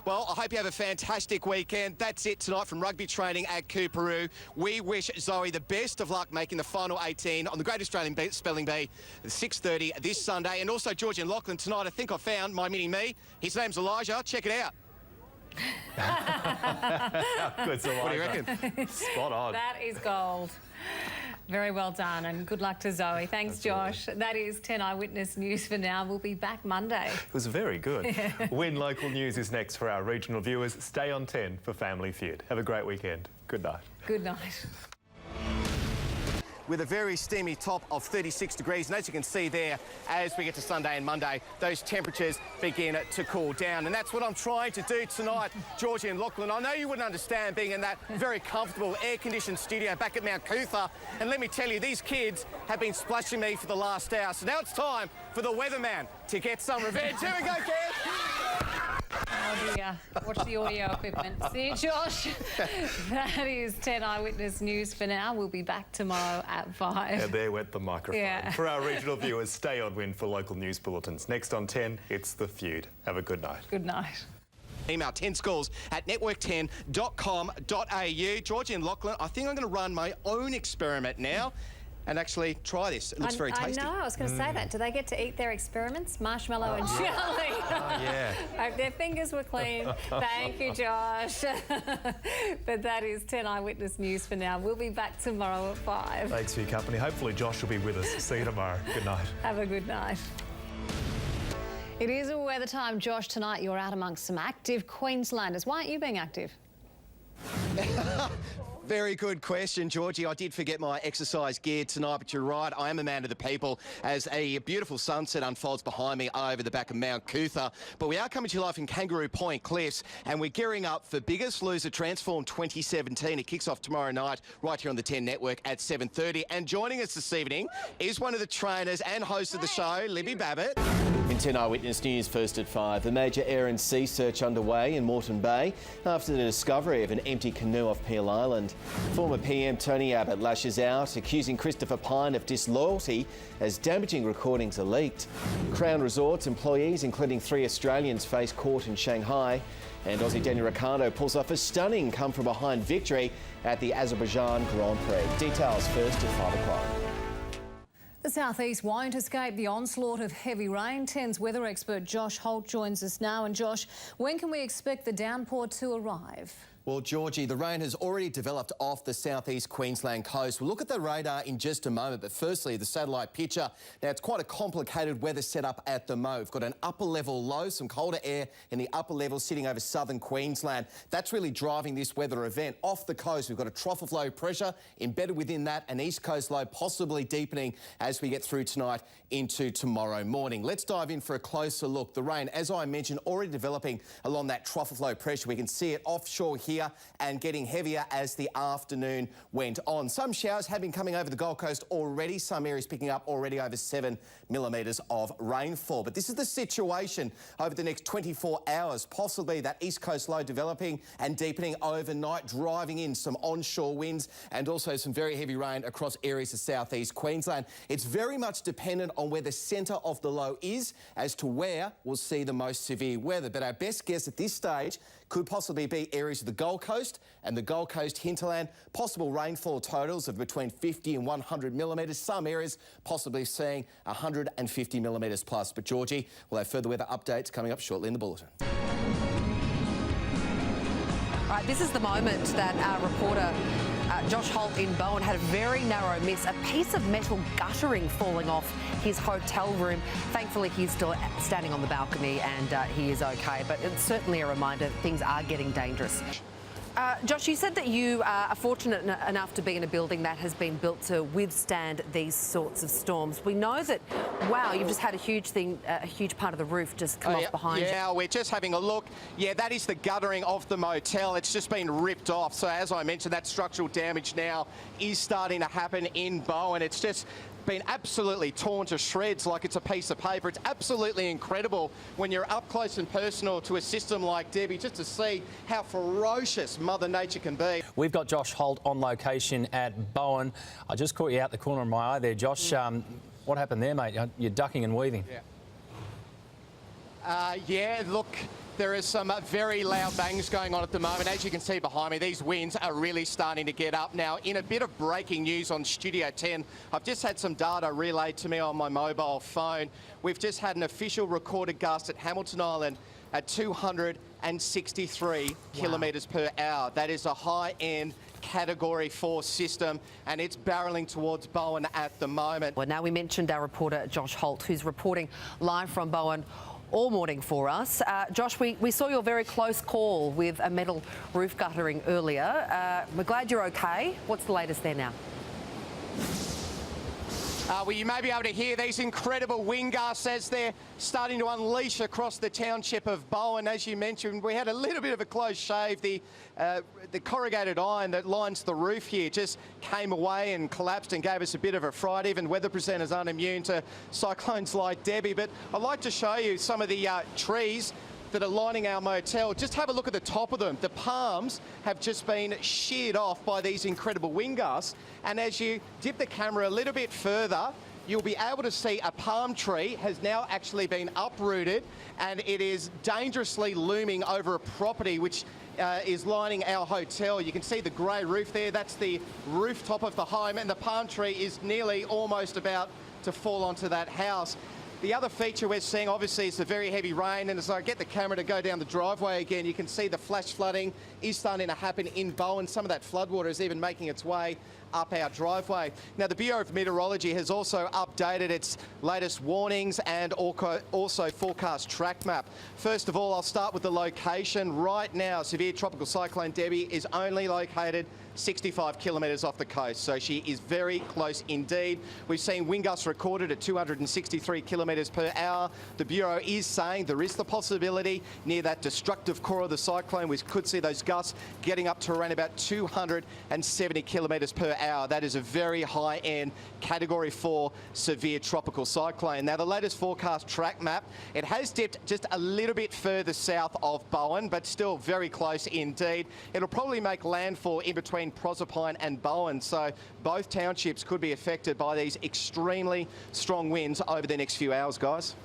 Well, I hope you have a fantastic weekend. That's it tonight from rugby training at Cooperoo. We wish Zoe the best of luck making the final 18 on the Great Australian Spelling Bee at 6:30 this Sunday. And also Georgie and Lachlan tonight. I think I found my mini-me. His name's Elijah. Check it out. Good's Elijah. What do you reckon? Spot on. That is gold. Very well done, and good luck to Zoe. Thanks, Absolutely. Josh. That is 10 Eyewitness News for now. We'll be back Monday. It was very good. Win Local News is next for our regional viewers. Stay on 10 for Family Feud. Have a great weekend. Good night. Good night. With a very steamy top of 36 degrees. And as you can see there, as we get to Sunday and Monday, those temperatures begin to cool down. And that's what I'm trying to do tonight, Georgie and Lachlan. I know you wouldn't understand being in that very comfortable air-conditioned studio back at Mount Cootha. And let me tell you, these kids have been splashing me for the last hour. So now it's time for the weatherman to get some revenge. Here we go, kids. Oh dear. Watch the audio equipment. See you, Josh. That is 10 Eyewitness News for now. We'll be back tomorrow at 5. And there went the microphone. Yeah. For our regional viewers, stay on Win for local news bulletins. Next on 10, it's The Feud. Have a good night. Good night. Email 10schools at network10.com.au. Georgie and Lachlan, I think I'm going to run my own experiment now and actually try this. It looks very tasty. I know, I was going to say that. Do they get to eat their experiments? Marshmallow and jelly. Oh, yeah. Hope their fingers were clean. Thank you, Josh. But that is 10 Eyewitness News for now. We'll be back tomorrow at 5. Thanks for your company. Hopefully Josh will be with us. See you tomorrow. Good night. Have a good night. It is a weather time, Josh. Tonight you're out amongst some active Queenslanders. Why aren't you being active? Very good question, Georgie. I did forget my exercise gear tonight, but you're right. I am a man of the people as a beautiful sunset unfolds behind me over the back of Mount Cootha. But we are coming to you live from Kangaroo Point Cliffs, and we're gearing up for Biggest Loser Transform 2017. It kicks off tomorrow night right here on the 10 Network at 7:30. And joining us this evening is one of the trainers and host of the show, Libby Babbitt. In 10 Eyewitness News, first at 5. A major air and sea search underway in Moreton Bay after the discovery of an empty canoe off Peel Island. Former PM Tony Abbott lashes out, accusing Christopher Pyne of disloyalty as damaging recordings are leaked. Crown Resorts employees, including 3 Australians, face court in Shanghai. And Aussie Daniel Ricciardo pulls off a stunning come-from-behind victory at the Azerbaijan Grand Prix. Details first at 5 o'clock. The southeast won't escape the onslaught of heavy rain. 10's weather expert Josh Holt joins us now. And Josh, when can we expect the downpour to arrive? Well, Georgie, the rain has already developed off the southeast Queensland coast. We'll look at the radar in just a moment, but firstly, the satellite picture. Now, it's quite a complicated weather setup at the moment. We've got an upper level low, some colder air in the upper level sitting over southern Queensland. That's really driving this weather event. Off the coast, we've got a trough of low pressure. Embedded within that, an east coast low possibly deepening as we get through tonight into tomorrow morning. Let's dive in for a closer look. The rain, as I mentioned, already developing along that trough of low pressure. We can see it offshore here and getting heavier as the afternoon went on. Some showers have been coming over the Gold Coast already. Some areas picking up already over 7 millimetres of rainfall. But this is the situation over the next 24 hours. Possibly that east coast low developing and deepening overnight, driving in some onshore winds and also some very heavy rain across areas of southeast Queensland. It's very much dependent on where the centre of the low is as to where we'll see the most severe weather. But our best guess at this stage could possibly be areas of the Gold Coast and the Gold Coast hinterland. Possible rainfall totals of between 50 and 100 millimetres. Some areas possibly seeing 150 millimetres plus. But Georgie, we'll have further weather updates coming up shortly in the bulletin. All right, this is the moment that our reporter Josh Holt in Bowen had a very narrow miss, a piece of metal guttering falling off his hotel room. Thankfully, he's still standing on the balcony and he is okay, but it's certainly a reminder that things are getting dangerous. Josh, you said that you are fortunate enough to be in a building that has been built to withstand these sorts of storms. We know that, wow, you've just had a huge part of the roof just come off behind you. Yeah, we're just having a look. Yeah, that is the guttering of the motel. It's just been ripped off. So as I mentioned, that structural damage now is starting to happen in Bowen. It's just been absolutely torn to shreds like it's a piece of paper. It's absolutely incredible when you're up close and personal to a system like Debbie, just to see how ferocious Mother Nature can be. We've got Josh Holt on location at Bowen. I just caught you out the corner of my eye there, Josh. What happened there, mate? You're ducking and weaving. Yeah, look, There is some very loud bangs going on at the moment. As you can see behind me, these winds are really starting to get up. Now, in a bit of breaking news on Studio 10, I've just had some data relayed to me on my mobile phone. We've just had an official recorded gust at Hamilton Island at 263 kilometres per hour. That is a high-end Category 4 system, and it's barrelling towards Bowen at the moment. Well, now we mentioned our reporter Josh Holt, who's reporting live from Bowen all morning for us. Josh, we saw your very close call with a metal roof guttering earlier. We're glad you're okay. What's the latest there now? Well, you may be able to hear these incredible wind gusts as they're starting to unleash across the township of Bowen. As you mentioned, we had a little bit of a close shave. The corrugated iron that lines the roof here just came away and collapsed and gave us a bit of a fright. Even weather presenters aren't immune to cyclones like Debbie. But I'd like to show you some of the trees that are lining our motel. Just have a look at the top of them. The palms have just been sheared off by these incredible wind gusts. And as you dip the camera a little bit further, you'll be able to see a palm tree has now actually been uprooted, and it is dangerously looming over a property which is lining our hotel. You can see the grey roof there. That's the rooftop of the home, and the palm tree is nearly almost about to fall onto that house. The other feature we're seeing, obviously, is the very heavy rain, and as I get the camera to go down the driveway again, you can see the flash flooding is starting to happen in Bowen. Some of that floodwater is even making its way up our driveway. Now, the Bureau of Meteorology has also updated its latest warnings and also forecast track map. First of all, I'll start with the location. Right now, severe tropical cyclone Debbie is only located 65 kilometres off the coast, so she is very close indeed. We've seen wind gusts recorded at 263 kilometres per hour. The Bureau is saying there is the possibility near that destructive core of the cyclone we could see those gusts getting up to around about 270 kilometres per hour. That is a very high-end Category 4 severe tropical cyclone. Now, the latest forecast track map, it has dipped just a little bit further south of Bowen, but still very close indeed. It'll probably make landfall in between Proserpine and Bowen, so both townships could be affected by these extremely strong winds over the next few hours, guys.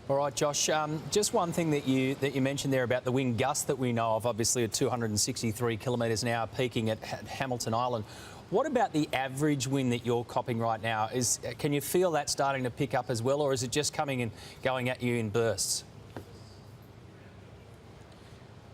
All right, Josh, just one thing that you mentioned there about the wind gust that we know of, obviously at 263 kilometres an hour peaking at Hamilton Island. What about the average wind that you're copping right now? Can you feel that starting to pick up as well, or is it just coming and going at you in bursts?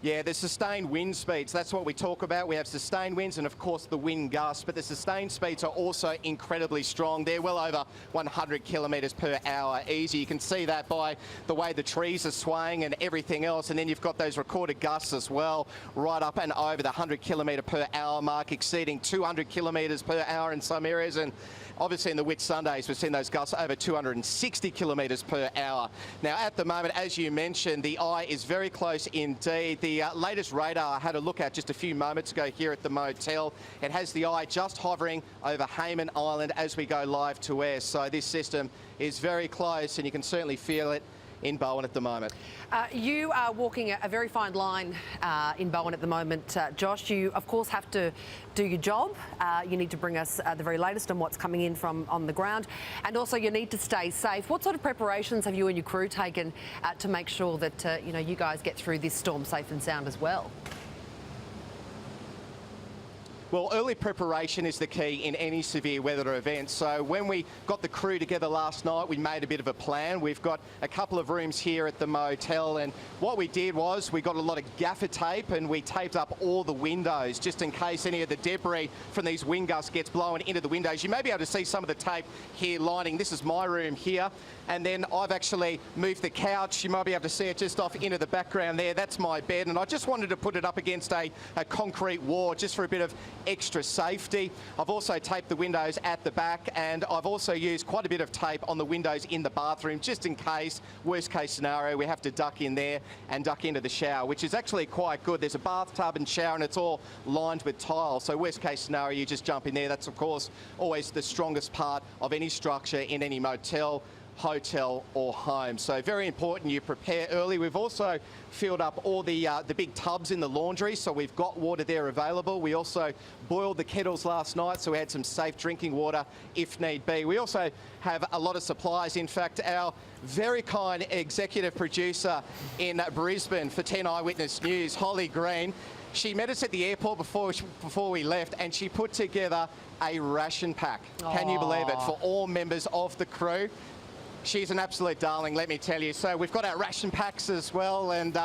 Yeah, the sustained wind speeds, that's what we talk about. We have sustained winds and, of course, the wind gusts, but the sustained speeds are also incredibly strong. They're well over 100 kilometres per hour easy. You can see that by the way the trees are swaying and everything else, and then you've got those recorded gusts as well, right up and over the 100 kilometre per hour mark, exceeding 200 kilometres per hour in some areas. And obviously in the Whitsundays, we've seen those gusts over 260 kilometres per hour. Now, at the moment, as you mentioned, the eye is very close indeed. The latest radar I had a look at just a few moments ago here at the motel. It has the eye just hovering over Hayman Island as we go live to air. So this system is very close, and you can certainly feel it in Bowen at the moment. You are walking a very fine line in Bowen at the moment, Josh. You, of course, have to do your job. You need to bring us the very latest on what's coming in from on the ground, and also you need to stay safe. What sort of preparations have you and your crew taken to make sure that you guys get through this storm safe and sound as well? Well, early preparation is the key in any severe weather event. So when we got the crew together last night, we made a bit of a plan. We've got a couple of rooms here at the motel, and what we did was we got a lot of gaffer tape and we taped up all the windows just in case any of the debris from these wind gusts gets blown into the windows. You may be able to see some of the tape here lining. This is my room here, and then I've actually moved the couch. You might be able to see it just off into the background there. That's my bed, and I just wanted to put it up against a concrete wall just for a bit of extra safety. I've also taped the windows at the back, and I've also used quite a bit of tape on the windows in the bathroom just in case, worst case scenario, we have to duck in there and duck into the shower, which is actually quite good. There's a bathtub and shower and it's all lined with tile, so worst case scenario, you just jump in there. That's of course always the strongest part of any structure in any motel. hotel or home. So very important you prepare early. We've also filled up all the big tubs in the laundry, so we've got water there available. We also boiled the kettles last night, so we had some safe drinking water if need be. We also have a lot of supplies. In fact, our very kind executive producer in Brisbane for 10 Eyewitness News, Holly Green, she met us at the airport before we left, and she put together a ration pack. Can you believe it? For all members of the crew. She's an absolute darling, let me tell you. So we've got our ration packs as well, and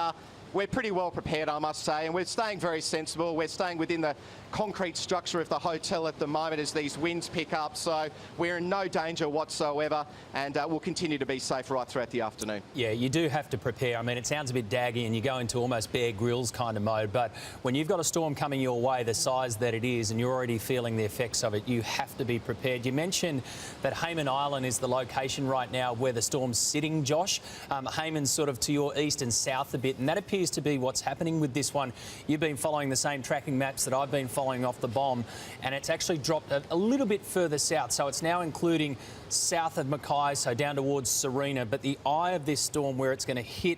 we're pretty well prepared, I must say, and we're staying very sensible. We're staying within the concrete structure of the hotel at the moment as these winds pick up, so we're in no danger whatsoever, and we'll continue to be safe right throughout the afternoon. Yeah, you do have to prepare. I mean, it sounds a bit daggy and you go into almost Bear Grylls kind of mode, but when you've got a storm coming your way the size that it is and you're already feeling the effects of it, you have to be prepared. You mentioned that Hayman Island is the location right now where the storm's sitting, Josh. Hayman's sort of to your east and south a bit, and that appears to be what's happening with this one. You've been following the same tracking maps that I've been following off the bomb, and it's actually dropped a little bit further south, so it's now including south of Mackay, so down towards Serena, but the eye of this storm where it's going to hit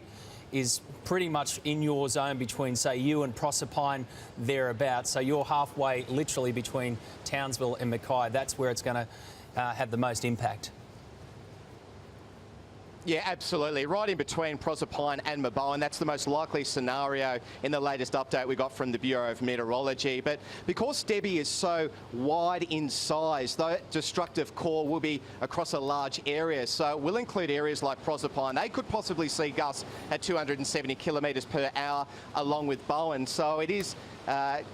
is pretty much in your zone between, say, you and Proserpine thereabouts, so you're halfway literally between Townsville and Mackay. That's where it's going to have the most impact. Yeah, absolutely. Right in between Proserpine and Maboan. That's the most likely scenario in the latest update we got from the Bureau of Meteorology. But because Debbie is so wide in size, the destructive core will be across a large area. So we'll include areas like Proserpine. They could possibly see gusts at 270 kilometres per hour along with Bowen. So it is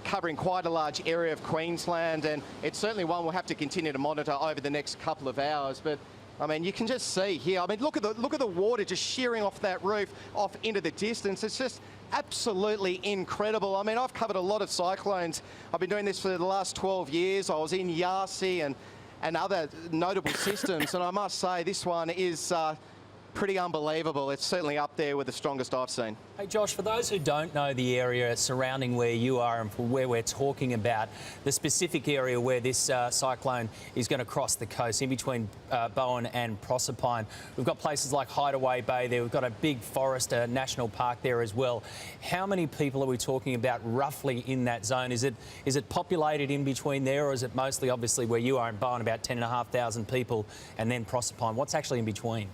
covering quite a large area of Queensland, and it's certainly one we'll have to continue to monitor over the next couple of hours. But I mean, you can just see here. I mean, look at the water just shearing off that roof, off into the distance. It's just absolutely incredible. I mean, I've covered a lot of cyclones. I've been doing this for the last 12 years. I was in Yasi and other notable systems, and I must say this one is pretty unbelievable. It's certainly up there with the strongest I've seen. Hey Josh, for those who don't know the area surrounding where you are and where we're talking about, the specific area where this cyclone is going to cross the coast, in between Bowen and Proserpine, we've got places like Hideaway Bay there, we've got a big forest, national park there as well. How many people are we talking about roughly in that zone? Is it populated in between there, or is it mostly obviously where you are in Bowen, about 10,500 people, and then Proserpine? What's actually in between?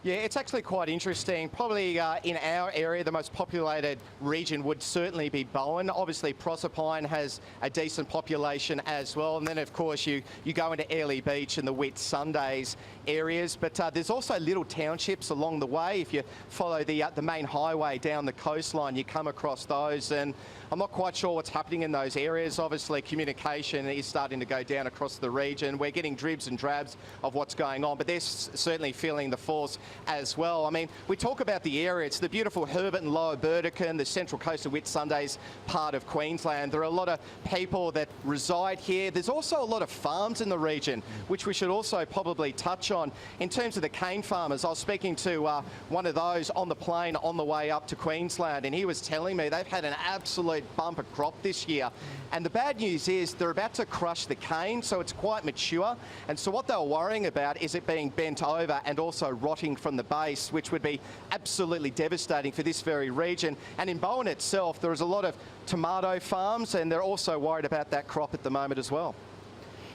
Yeah, it's actually quite interesting. Probably in our area, the most populated region would certainly be Bowen. Obviously, Proserpine has a decent population as well. And then, of course, you go into Airlie Beach and the Whitsundays areas. But there's also little townships along the way. If you follow the main highway down the coastline, you come across those. And I'm not quite sure what's happening in those areas. Obviously, communication is starting to go down across the region. We're getting dribs and drabs of what's going on, but they're certainly feeling the force as well. I mean, we talk about the area. It's the beautiful Herbert and Lower Burdekin, the Central Coast of Whitsundays part of Queensland. There are a lot of people that reside here. There's also a lot of farms in the region, which we should also probably touch on. In terms of the cane farmers, I was speaking to one of those on the plane on the way up to Queensland, and he was telling me they've had an absolute bumper crop this year. And the bad news is they're about to crush the cane, so it's quite mature. And so what they were worrying about is it being bent over and also rotting from the base, which would be absolutely devastating for this very region. And in Bowen itself, there is a lot of tomato farms, and they're also worried about that crop at the moment as well.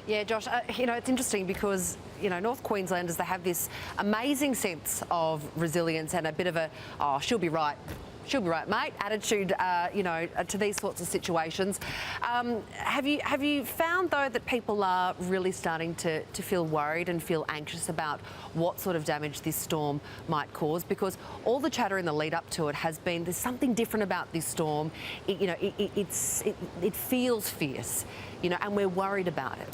Yeah, Josh, you know, it's interesting because, you know, North Queenslanders, they have this amazing sense of resilience and a bit of a, oh, she'll be right, mate, attitude, you know, to these sorts of situations. Have you found, though, that people are really starting to feel worried and feel anxious about what sort of damage this storm might cause? Because all the chatter in the lead up to it has been there's something different about this storm. It feels fierce, you know, and we're worried about it.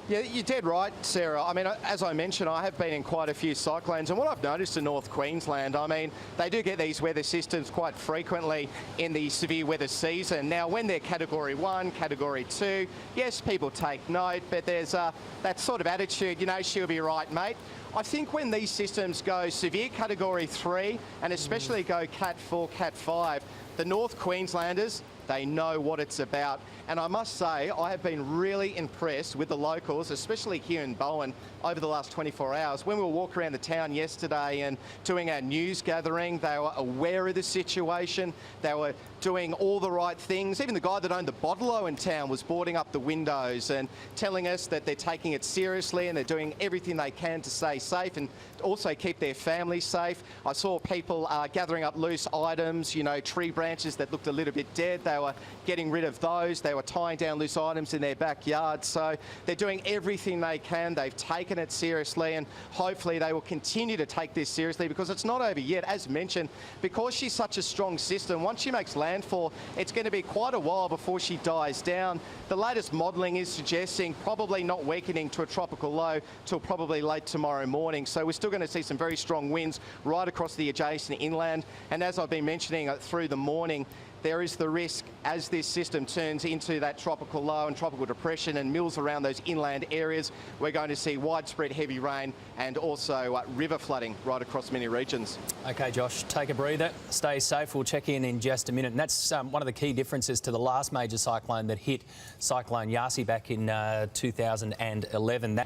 Yeah, you're dead right, Sarah. I mean, as I mentioned, I have been in quite a few cyclones, and what I've noticed in North Queensland, I mean, they do get these weather systems quite frequently in the severe weather season. Now, when they're Category 1, Category 2, yes, people take note, but there's that sort of attitude, you know, she'll be right, mate. I think when these systems go severe Category 3, and especially go Cat 4, Cat 5, the North Queenslanders, They know what it's about. And I must say, I have been really impressed with the locals, especially here in Bowen, over the last 24 hours. When we were walking around the town yesterday and doing our news gathering, they were aware of the situation. They were doing all the right things. Even the guy that owned the bottle in town was boarding up the windows and telling us that they're taking it seriously and they're doing everything they can to stay safe and also keep their families safe. I saw people gathering up loose items, you know, tree branches that looked a little bit dead. They were getting rid of those. They were tying down loose items in their backyard. So they're doing everything they can. They've taken it seriously, and hopefully they will continue to take this seriously, because it's not over yet. As mentioned, because she's such a strong system, once she makes landfall, it's going to be quite a while before she dies down. The latest modelling is suggesting probably not weakening to a tropical low till probably late tomorrow morning. So we're still going to see some very strong winds right across the adjacent inland. And as I've been mentioning through the morning, there is the risk, as this system turns into that tropical low and tropical depression and mills around those inland areas, we're going to see widespread heavy rain and also river flooding right across many regions. OK, Josh, take a breather, stay safe. We'll check in just a minute. And that's one of the key differences to the last major cyclone that hit Cyclone Yasi back in 2011.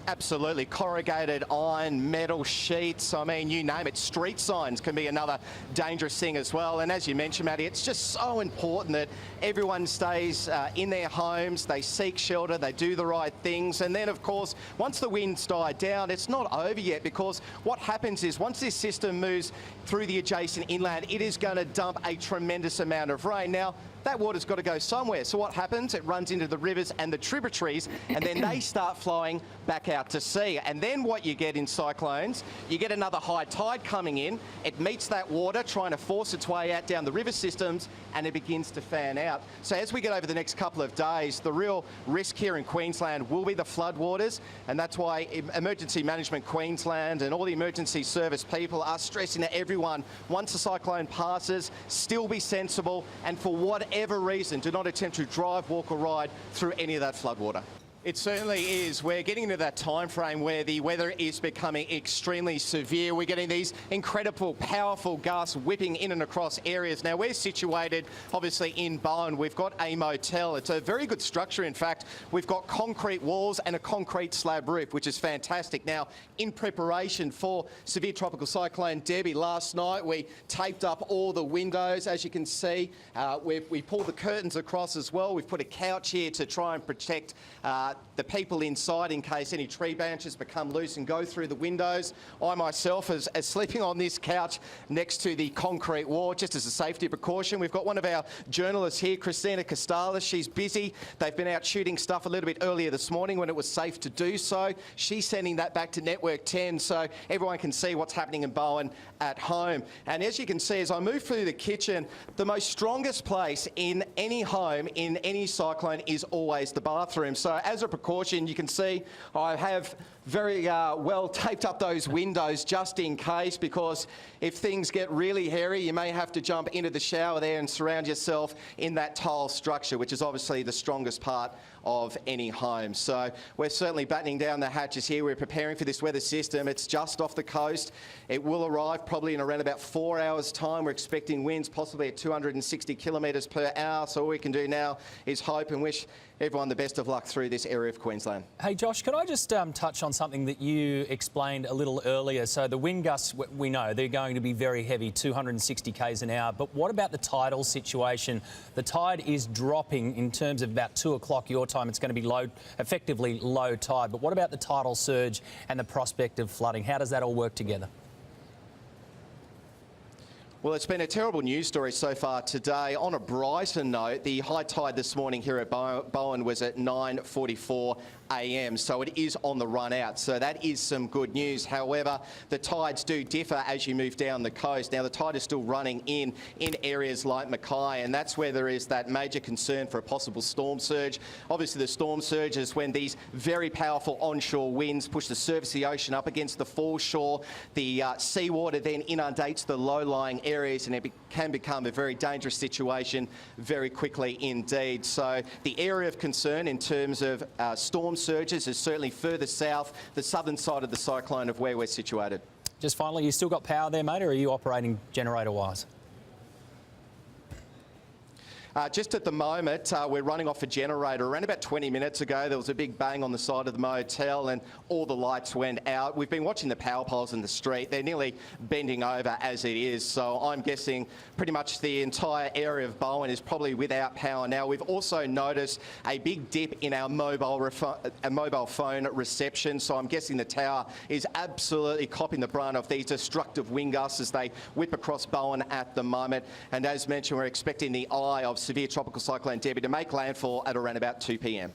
Absolutely. Corrugated iron, metal sheets, I mean, you name it. Street signs can be another dangerous thing as well. And as you mentioned, Maddie, it's just so important that everyone stays in their homes, they seek shelter, they do the right things. And then, of course, once the winds die down, it's not over yet, because what happens is once this system moves through the adjacent inland, it is going to dump a tremendous amount of rain. Now, that water's got to go somewhere. So what happens? It runs into the rivers and the tributaries, and then they start flowing back out to sea. And then what you get in cyclones, you get another high tide coming in. It meets that water, trying to force its way out down the river systems, and it begins to fan out. So as we get over the next couple of days, the real risk here in Queensland will be the floodwaters, and that's why Emergency Management Queensland and all the emergency service people are stressing to everyone, once the cyclone passes, still be sensible, and for whatever reason, do not attempt to drive, walk or ride through any of that floodwater. It certainly is. We're getting into that time frame where the weather is becoming extremely severe. We're getting these incredible, powerful gusts whipping in and across areas. Now, we're situated, obviously, in Bowen. We've got a motel. It's a very good structure, in fact. We've got concrete walls and a concrete slab roof, which is fantastic. Now, in preparation for severe tropical cyclone Debbie, last night we taped up all the windows. As you can see, we pulled the curtains across as well. We've put a couch here to try and protect the people inside in case any tree branches become loose and go through the windows. I myself is sleeping on this couch next to the concrete wall, just as a safety precaution. We've got one of our journalists here, Christina Costalis. She's busy. They've been out shooting stuff a little bit earlier this morning when it was safe to do so. She's sending that back to Network 10 so everyone can see what's happening in Bowen at home. And as you can see, as I move through the kitchen, the most strongest place in any home, in any cyclone, is always the bathroom. So as a precaution, you can see I have very well taped up those windows just in case, because if things get really hairy, you may have to jump into the shower there and surround yourself in that tile structure, which is obviously the strongest part of any home. So we're certainly battening down the hatches here. We're preparing for this weather system. It's just off the coast. It will arrive probably in around about 4 hours' time. We're expecting winds possibly at 260 kilometres per hour. So all we can do now is hope and wish everyone the best of luck through this area of Queensland. Hey, Josh, can I just touch on something that you explained a little earlier? So the wind gusts, we know they're going to be very heavy, 260 k's an hour. But what about the tidal situation? The tide is dropping in terms of about 2 o'clock your time. It's going to be effectively low tide. But what about the tidal surge and the prospect of flooding? How does that all work together? Well, it's been a terrible news story so far today. On a brighter note, the high tide this morning here at Bowen was at 9:44 a.m, so it is on the run out. So that is some good news. However, the tides do differ as you move down the coast. Now, the tide is still running in areas like Mackay, and that's where there is that major concern for a possible storm surge. Obviously, the storm surge is when these very powerful onshore winds push the surface of the ocean up against the foreshore. The seawater then inundates the low-lying areas, and it can become a very dangerous situation very quickly indeed. So the area of concern in terms of storm surges is certainly further south, the southern side of the cyclone of where we're situated. Just finally, you still got power there, mate, or are you operating generator-wise? Just at the moment, we're running off a generator. Around about 20 minutes ago, there was a big bang on the side of the motel and all the lights went out. We've been watching the power poles in the street. They're nearly bending over as it is. So I'm guessing pretty much the entire area of Bowen is probably without power now. We've also noticed a big dip in our mobile phone reception. So I'm guessing the tower is absolutely copping the brunt of these destructive wind gusts as they whip across Bowen at the moment. And as mentioned, we're expecting the eye of severe tropical cyclone Debbie to make landfall at around about 2 p.m.